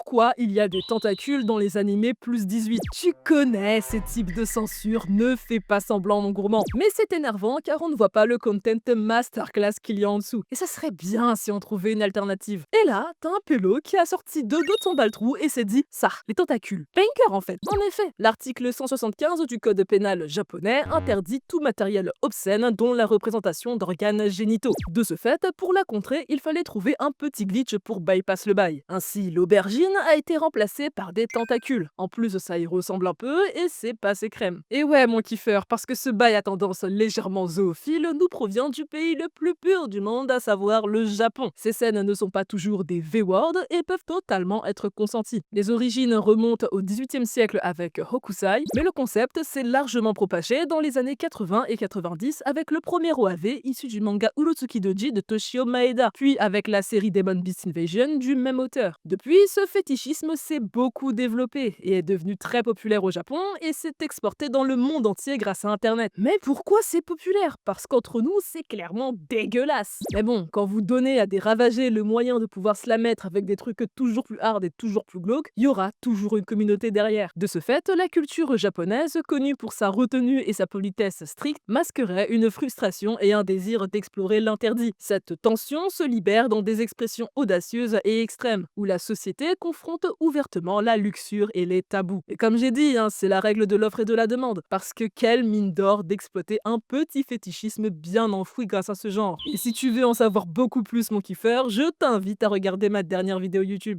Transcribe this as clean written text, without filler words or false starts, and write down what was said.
pourquoi il y a des tentacules dans les animés plus 18. Tu connais ces types de censure, ne fais pas semblant mon gourmand. Mais c'est énervant car on ne voit pas le content masterclass qu'il y a en dessous. Et ça serait bien si on trouvait une alternative. Et là, t'as un pélo qui a sorti deux dos de son baltrou et s'est dit ça, les tentacules. Banker en fait. En effet, l'article 175 du code pénal japonais interdit tout matériel obscène dont la représentation d'organes génitaux. De ce fait, pour la contrer, il fallait trouver un petit glitch pour bypass le bail. Ainsi, l'aubergine a été remplacée par des tentacules. En plus, ça y ressemble un peu et c'est passé crème. Et ouais, mon kiffeur, parce que ce bail à tendance légèrement zoophile nous provient du pays le plus pur du monde, à savoir le Japon. Ces scènes ne sont pas toujours des V-words et peuvent totalement être consenties. Les origines remontent au XVIIIe siècle avec Hokusai, mais le concept s'est largement propagé dans les années 80 et 90 avec le premier OAV issu du manga Urotsuki Doji de Toshio Maeda, puis avec la série Demon Beast Invasion du même auteur. Depuis, ce fétichisme s'est beaucoup développé et est devenu très populaire au Japon et s'est exporté dans le monde entier grâce à Internet. Mais pourquoi c'est populaire? Parce qu'entre nous, c'est clairement dégueulasse. Mais bon, quand vous donnez à des ravagés le moyen de pouvoir se la mettre avec des trucs toujours plus hard et toujours plus glauques, il y aura toujours une communauté derrière. De ce fait, la culture japonaise, connue pour sa retenue et sa politesse stricte, masquerait une frustration et un désir d'explorer l'interdit. Cette tension se libère dans des expressions audacieuses et extrêmes, où la société confronte ouvertement la luxure et les tabous. Et comme j'ai dit, c'est la règle de l'offre et de la demande, parce que quelle mine d'or d'exploiter un petit fétichisme bien enfoui grâce à ce genre. Et si tu veux en savoir beaucoup plus mon kiffeur, je t'invite à regarder ma dernière vidéo YouTube.